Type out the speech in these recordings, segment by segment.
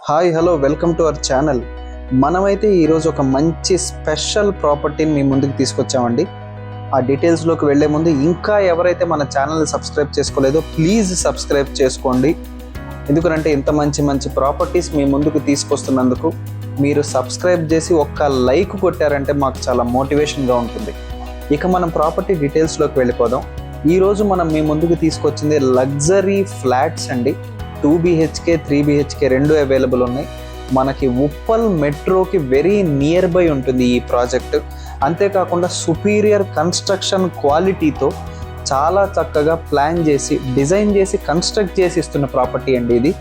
Hi hello welcome to our channel. మనమైతే ఈరోజు ఒక మంచి స్పెషల్ ప్రాపర్టీని మీ ముందుకు తీసుకొచ్చామండి. ఆ డీటెయిల్స్లోకి వెళ్ళే ముందు ఇంకా ఎవరైతే మన ఛానల్ని సబ్స్క్రైబ్ చేసుకోలేదో ప్లీజ్ సబ్స్క్రైబ్ చేసుకోండి. ఎందుకంటే ఇంత మంచి ప్రాపర్టీస్ మీ ముందుకు తీసుకొస్తున్నందుకు మీరు సబ్స్క్రైబ్ చేసి ఒక్క లైక్ కొట్టారంటే మాకు చాలా మోటివేషన్గా ఉంటుంది. ఇక మనం ప్రాపర్టీ డీటెయిల్స్లోకి వెళ్ళిపోదాం. ఈరోజు మనం మీ ముందుకు తీసుకొచ్చింది లగ్జరీ ఫ్లాట్స్ అండి. 2 BHK 3 BHK రెండు అవైలబుల్ ఉన్నాయి. మనకి ఉప్పల్ మెట్రోకి వెరీ నియర్ బై ఉంటుంది ఈ ప్రాజెక్ట్. అంతేకాకుండా సుపీరియర్ కన్స్ట్రక్షన్ క్వాలిటీతో చాలా చక్కగా ప్లాన్ చేసి డిజైన్ చేసి కన్స్ట్రక్ట్ చేసి ఇస్తున్న ప్రాపర్టీ అండి ఇది.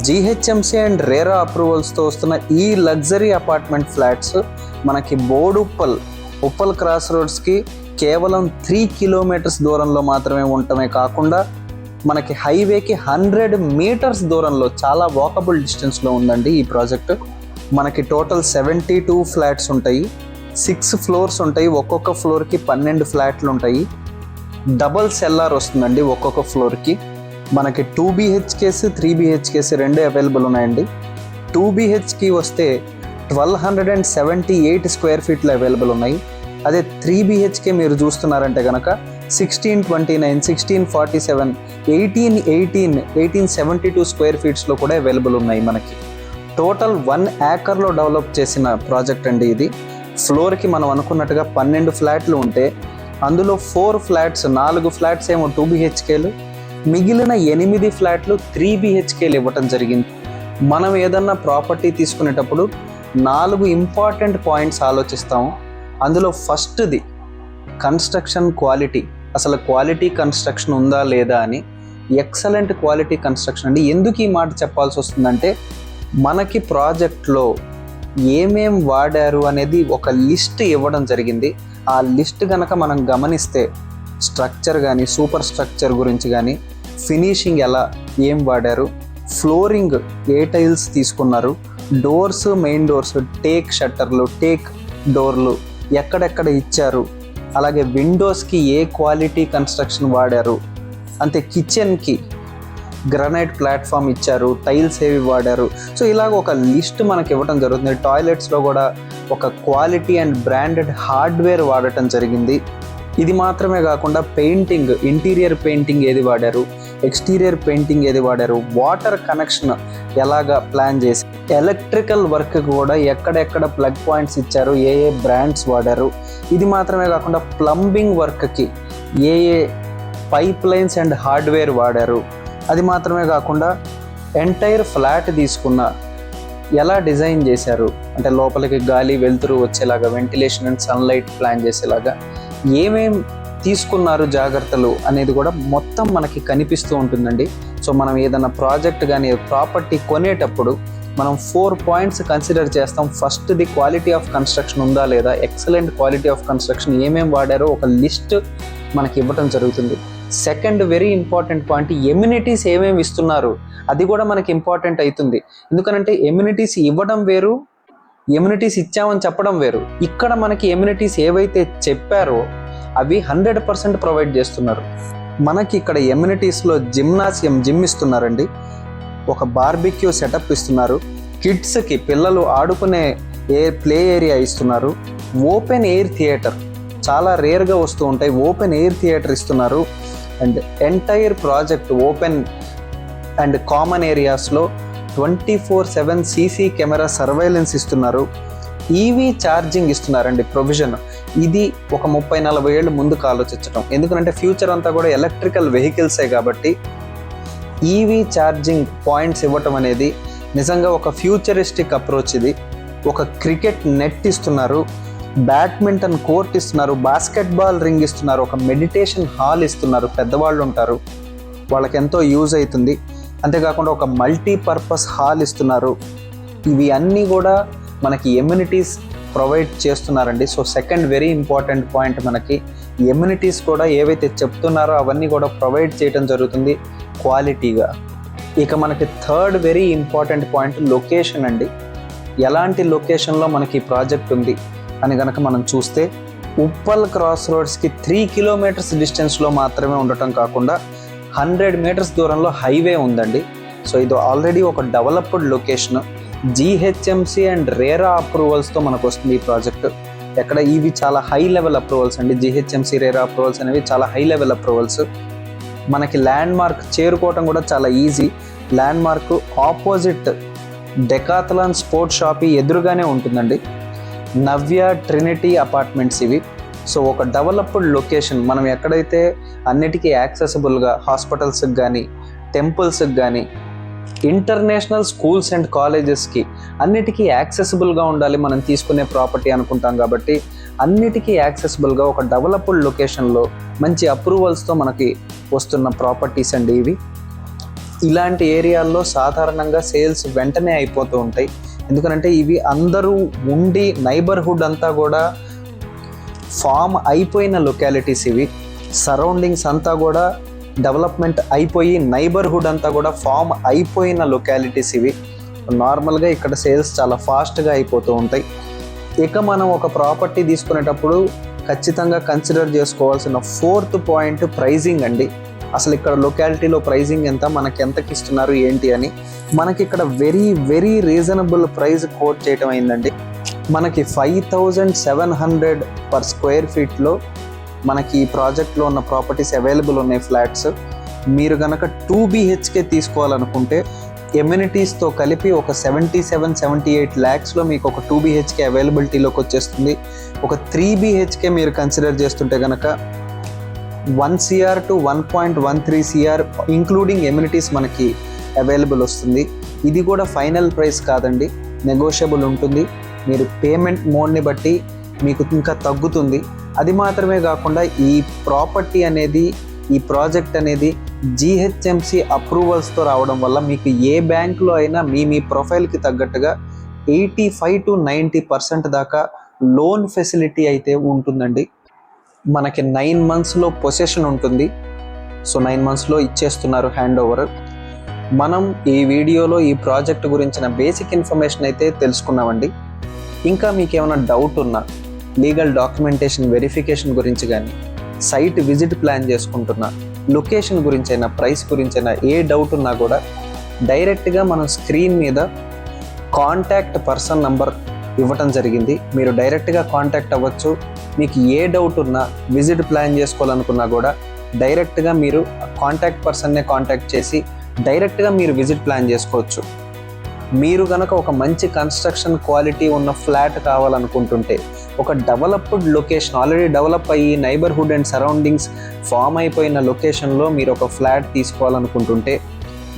GHMC అండ్ రేరా అప్రూవల్స్తో వస్తున్న ఈ లగ్జరీ అపార్ట్మెంట్ ఫ్లాట్స్ మనకి ఉప్పల్ క్రాస్ రోడ్స్కి కేవలం 3 కిలోమీటర్స్ దూరంలో మాత్రమే ఉండటమే కాకుండా మనకి హైవేకి 100 మీటర్స్ దూరంలో చాలా వాకబుల్ డిస్టెన్స్లో ఉందండి ఈ ప్రాజెక్ట్. మనకి టోటల్ 72 ఫ్లాట్స్ ఉంటాయి, 6 ఫ్లోర్స్ ఉంటాయి. ఒక్కొక్క ఫ్లోర్కి 12 ఫ్లాట్లు ఉంటాయి. డబల్ సెల్లార్ వస్తుందండి ఒక్కొక్క ఫ్లోర్కి. మనకి 2 BHKs 3 BHKs రెండు అవైలబుల్ ఉన్నాయండి. 2 BHK వస్తే 1278 స్క్వేర్ ఫీట్లు అవైలబుల్ ఉన్నాయి. అదే 3 BHK మీరు చూస్తున్నారంటే కనుక 1629, 1647, 1818, 1872 స్క్వేర్ ఫీట్స్లో కూడా అవైలబుల్ ఉన్నాయి. మనకి టోటల్ 1 ఏకర్లో డెవలప్ చేసిన ప్రాజెక్ట్ అండి ఇది. ఫ్లోర్కి మనం అనుకున్నట్టుగా 12 ఫ్లాట్లు ఉంటే అందులో 4 ఫ్లాట్స్ ఏమో 2 BHKలు, మిగిలిన 8 ఫ్లాట్లు 3 BHKలు ఇవ్వటం జరిగింది. మనం ఏదన్నా ప్రాపర్టీ తీసుకునేటప్పుడు 4 ఇంపార్టెంట్ పాయింట్స్ ఆలోచిస్తాము. అందులో ఫస్ట్ది కన్స్ట్రక్షన్ క్వాలిటీ. అసలు క్వాలిటీ కన్స్ట్రక్షన్ ఉందా లేదా అని. ఎక్సలెంట్ క్వాలిటీ కన్స్ట్రక్షన్ అండి. ఎందుకు ఈ మాట చెప్పాల్సి వస్తుందంటే మనకి ప్రాజెక్ట్లో ఏమేం వాడారు అనేది ఒక లిస్ట్ ఇవ్వడం జరిగింది. ఆ లిస్ట్ కనుక మనం గమనిస్తే స్ట్రక్చర్ కానీ సూపర్ స్ట్రక్చర్ గురించి కానీ, ఫినిషింగ్ ఏం వాడారు, ఫ్లోరింగ్ ఏ టైల్స్ తీసుకున్నారు, డోర్స్ మెయిన్ డోర్స్ టేక్ షట్టర్లు టేక్ డోర్లు ఎక్కడెక్కడ ఇచ్చారు, అలాగే విండోస్కి ఏ క్వాలిటీ కన్స్ట్రక్షన్ వాడారు, అంతే కిచెన్కి గ్రానైట్ ప్లాట్ఫామ్ ఇచ్చారు, టైల్స్ ఏవి వాడారు. సో ఇలాగ ఒక లిస్ట్ మనకి ఇవ్వడం జరుగుతుంది. టాయిలెట్స్లో కూడా ఒక క్వాలిటీ అండ్ బ్రాండెడ్ హార్డ్వేర్ వాడటం జరిగింది. ఇది మాత్రమే కాకుండా పెయింటింగ్, ఇంటీరియర్ పెయింటింగ్ ఏది వాడారు, ఎక్స్టీరియర్ పెయింటింగ్ ఏది వాడారు, వాటర్ కనెక్షన్ ఎలాగా ప్లాన్ చేసి, ఎలక్ట్రికల్ వర్క్ కూడా ఎక్కడెక్కడ ప్లగ్ పాయింట్స్ ఇచ్చారు, ఏ బ్రాండ్స్ వాడారు. ఇది మాత్రమే కాకుండా ప్లంబింగ్ వర్క్కి ఏ పైప్ లైన్స్ అండ్ హార్డ్వేర్ వాడారు. అది మాత్రమే కాకుండా ఎంటైర్ ఫ్లాట్ తీసుకున్న ఎలా డిజైన్ చేశారు అంటే లోపలికి గాలి వెలుతురు వచ్చేలాగా, వెంటిలేషన్ అండ్ సన్లైట్ ప్లాన్ చేసేలాగా ఏమేం తీసుకున్నారు జాగ్రత్తలు అనేది కూడా మొత్తం మనకి కనిపిస్తూ ఉంటుందండి. సో మనం ఏదైనా ప్రాజెక్ట్ కానీ ప్రాపర్టీ కొనేటప్పుడు మనం 4 పాయింట్స్ కన్సిడర్ చేస్తాం. ఫస్ట్ది క్వాలిటీ ఆఫ్ కన్స్ట్రక్షన్ ఉందా లేదా, ఎక్సలెంట్ క్వాలిటీ ఆఫ్ కన్స్ట్రక్షన్ ఏమేం వాడారో ఒక లిస్ట్ మనకి ఇవ్వటం జరుగుతుంది. Second very important point, amenities ఏమేమి ఇస్తున్నారు అది కూడా మనకి ఇంపార్టెంట్ అవుతుంది. ఎందుకనంటే ఎమ్యూనిటీస్ ఇవ్వడం వేరు, ఎమ్యూనిటీస్ ఇచ్చామని చెప్పడం వేరు. ఇక్కడ మనకి ఎమ్యూనిటీస్ ఏవైతే చెప్పారో అవి 100% ప్రొవైడ్ చేస్తున్నారు. మనకి ఇక్కడ ఎమ్యూనిటీస్లో జిమ్ ఇస్తున్నారండి, ఒక బార్బిక్యూ సెటప్ ఇస్తున్నారు, కిడ్స్కి పిల్లలు ఆడుకునే ప్లే ఏరియా ఇస్తున్నారు, ఓపెన్ ఎయిర్ థియేటర్ చాలా రేర్గా వస్తూ ఉంటాయి, ఓపెన్ ఎయిర్ థియేటర్ ఇస్తున్నారు. And entire project open and common ఏరియాస్లో 24/7 CC కెమెరా సర్వైలెన్స్ ఇస్తున్నారు. ఈవీ ఛార్జింగ్ ఇస్తున్నారండి ప్రొవిజన్. ఇది ఒక 30-40 ఏళ్ళు ముందుకు ఆలోచించడం. ఎందుకంటే ఫ్యూచర్ అంతా కూడా ఎలక్ట్రికల్ వెహికల్సే కాబట్టి ఈవీ ఛార్జింగ్ పాయింట్స్ ఇవ్వటం అనేది నిజంగా ఒక ఫ్యూచరిస్టిక్ అప్రోచ్. ఇది ఒక క్రికెట్ నెట్ ఇస్తున్నారు, బ్యాడ్మింటన్ కోర్ట్ ఇస్తున్నారు, బాస్కెట్బాల్ రింగ్ ఇస్తున్నారు, ఒక మెడిటేషన్ హాల్ ఇస్తున్నారు. పెద్దవాళ్ళు ఉంటారు, వాళ్ళకి ఎంతో యూజ్ అవుతుంది. అంతేకాకుండా ఒక మల్టీపర్పస్ హాల్ ఇస్తున్నారు. ఇవి అన్నీ కూడా మనకి ఎమ్యూనిటీస్ ప్రొవైడ్ చేస్తున్నారండి. So second very important point, మనకి ఎమ్యూనిటీస్ కూడా ఏవైతే చెప్తున్నారో అవన్నీ కూడా ప్రొవైడ్ చేయడం జరుగుతుంది క్వాలిటీగా. ఇక మనకి third very important point location అండి. ఎలాంటి లొకేషన్లో మనకి ఈ ప్రాజెక్ట్ ఉంది అని కనుక మనం చూస్తే ఉప్పల్ క్రాస్ రోడ్స్కి 3 కిలోమీటర్స్ డిస్టెన్స్లో మాత్రమే ఉండటం కాకుండా 100 మీటర్స్ దూరంలో హైవే ఉందండి. సో ఇది ఆల్రెడీ ఒక developed location, GHMC and RERA అప్రూవల్స్తో మనకు వస్తుంది ఈ ప్రాజెక్ట్. ఎక్కడ ఇవి చాలా హై లెవెల్ అప్రూవల్స్ అండి, జిహెచ్ఎంసి రేరా అప్రూవల్స్ అనేవి చాలా హై లెవెల్ అప్రూవల్స్. మనకి ల్యాండ్ మార్క్ చేరుకోవటం కూడా చాలా easy. Landmark opposite Decathlon sports shop ఎదురుగానే ఉంటుందండి. నవ్య ట్రినిటీ అపార్ట్మెంట్స్ ఇవి. సో ఒక డెవలప్డ్ లొకేషన్, మనం ఎక్కడైతే అన్నిటికీ యాక్సెసిబుల్గా హాస్పిటల్స్కి కానీ, టెంపుల్స్కి కానీ, ఇంటర్నేషనల్ స్కూల్స్ అండ్ కాలేజెస్కి అన్నిటికీ యాక్సెసిబుల్గా ఉండాలి మనం తీసుకునే ప్రాపర్టీ అనుకుంటాం. కాబట్టి అన్నిటికీ యాక్సెసిబుల్గా ఒక డెవలప్డ్ లొకేషన్లో మంచి అప్రూవల్స్తో మనకి వస్తున్న ప్రాపర్టీస్ అండి ఇవి. ఇలాంటి ఏరియాల్లో సాధారణంగా సేల్స్ వెంటనే అయిపోతూ ఉంటాయి. ఎందుకంటే ఇవి అందరూ ఉండి నైబర్హుడ్ అంతా కూడా ఫామ్ అయిపోయిన లొకాలిటీస్ ఇవి. సరౌండింగ్స్ అంతా కూడా డెవలప్మెంట్ అయిపోయి నైబర్హుడ్ అంతా కూడా ఫామ్ అయిపోయిన లొకాలిటీస్ ఇవి. నార్మల్గా ఇక్కడ సేల్స్ చాలా ఫాస్ట్గా అయిపోతూ ఉంటాయి. ఇక మనం ఒక ప్రాపర్టీ తీసుకునేటప్పుడు ఖచ్చితంగా కన్సిడర్ చేసుకోవాల్సిన 4th పాయింట్ ప్రైజింగ్ అండి. అసలు ఇక్కడ లొకాలిటీలో ప్రైజింగ్ ఎంత, మనకి ఎంతకి ఇస్తున్నారు ఏంటి అని. మనకి ఇక్కడ very very reasonable price coat చేయటం అయిందండి. మనకి 5700 పర్ స్క్వేర్ ఫీట్లో మనకి ఈ ప్రాజెక్ట్లో ఉన్న ప్రాపర్టీస్ అవైలబుల్ ఉన్నాయి ఫ్లాట్స్. మీరు కనుక 2 BHK తీసుకోవాలనుకుంటే ఎమ్యూనిటీస్తో కలిపి ఒక 77-78 lakhsలో మీకు ఒక 2 BHK అవైలబిలిటీలోకి వచ్చేస్తుంది. ఒక 3 BHK మీరు కన్సిడర్ చేస్తుంటే కనుక 1 CR to 1.13 CR including amenities మనకి అవైలబుల్ వస్తుంది. ఇది కూడా ఫైనల్ ప్రైస్ కాదండి, నెగోషియబుల్ ఉంటుంది. మీరు పేమెంట్ మోడ్ని బట్టి మీకు ఇంకా తగ్గుతుంది. అది మాత్రమే కాకుండా ఈ ప్రాపర్టీ అనేది, ఈ ప్రాజెక్ట్ అనేది జిహెచ్ఎంసి అప్రూవల్స్తో రావడం వల్ల మీకు ఏ బ్యాంకులో అయినా మీ ప్రొఫైల్కి తగ్గట్టుగా 85 to 90% దాకా లోన్ ఫెసిలిటీ అయితే ఉంటుందండి. మనకి 9 monthsలో పొసెషన్ ఉంటుంది. సో 9 monthsలో ఇచ్చేస్తున్నారు హ్యాండ్ ఓవర్. మనం ఈ వీడియోలో ఈ ప్రాజెక్ట్ గురించిన బేసిక్ ఇన్ఫర్మేషన్ అయితే తెలుసుకున్నామండి. ఇంకా మీకు ఏమైనా డౌట్ ఉన్నా, లీగల్ డాక్యుమెంటేషన్ వెరిఫికేషన్ గురించి కానీ, సైట్ విజిట్ ప్లాన్ చేసుకుంటున్నా, లొకేషన్ గురించైనా, ప్రైస్ గురించైనా ఏ డౌట్ ఉన్నా కూడా డైరెక్ట్గా మనం స్క్రీన్ మీద కాంటాక్ట్ పర్సన్ నంబర్ ఇవ్వటం జరిగింది. మీరు డైరెక్ట్గా కాంటాక్ట్ అవ్వచ్చు. మీకు ఏ డౌట్ ఉన్నా, విజిట్ ప్లాన్ చేసుకోవాలనుకున్నా కూడా డైరెక్ట్గా మీరు కాంటాక్ట్ పర్సన్నే కాంటాక్ట్ చేసి డైరెక్ట్గా మీరు విజిట్ ప్లాన్ చేసుకోవచ్చు. మీరు కనుక ఒక మంచి కన్స్ట్రక్షన్ క్వాలిటీ ఉన్న ఫ్లాట్ కావాలనుకుంటుంటే, ఒక డెవలప్డ్ లొకేషన్, ఆల్రెడీ డెవలప్ అయ్యి నైబర్హుడ్ అండ్ సరౌండింగ్స్ ఫామ్ అయిపోయిన లొకేషన్లో మీరు ఒక ఫ్లాట్ తీసుకోవాలనుకుంటుంటే,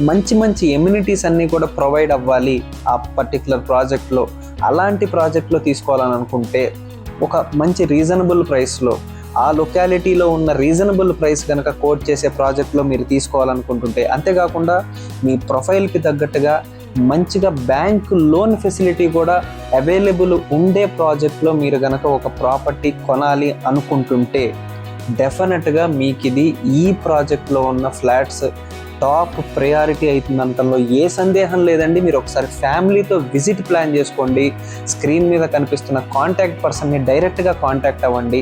మంచి మంచి ఎమ్యూనిటీస్ అన్నీ కూడా ప్రొవైడ్ అవ్వాలి ఆ పర్టికులర్ ప్రాజెక్ట్లో, అలాంటి ప్రాజెక్ట్లో తీసుకోవాలని అనుకుంటే ఒక మంచి రీజనబుల్ ప్రైస్లో, ఆ లొకాలిటీలో ఉన్న రీజనబుల్ ప్రైస్ కనుక కోట్ చేసే ప్రాజెక్ట్లో మీరు తీసుకోవాలనుకుంటుంటే, అంతేకాకుండా మీ ప్రొఫైల్కి తగ్గట్టుగా మంచిగా బ్యాంక్ లోన్ ఫెసిలిటీ కూడా అవైలబుల్ ఉండే ప్రాజెక్ట్లో మీరు కనుక ఒక ప్రాపర్టీ కొనాలి అనుకుంటుంటే డెఫినెట్గా మీకు ఇది ఈ ప్రాజెక్ట్లో ఉన్న ఫ్లాట్స్ టాప్ ప్రయారిటీ అవుతుందంటలో ఏ సందేహం లేదండి. మీరు ఒకసారి ఫ్యామిలీతో విజిట్ ప్లాన్ చేసుకోండి. స్క్రీన్ మీద కనిపిస్తున్న కాంటాక్ట్ పర్సన్ని డైరెక్ట్గా కాంటాక్ట్ అవ్వండి.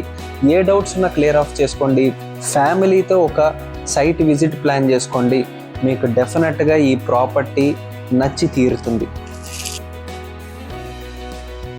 ఏ డౌట్స్ ఉన్నా క్లియర్ ఆఫ్ చేసుకోండి. ఫ్యామిలీతో ఒక సైట్ విజిట్ ప్లాన్ చేసుకోండి. మీకు డెఫినెట్గా ఈ ప్రాపర్టీ నచ్చి తీరుతుంది.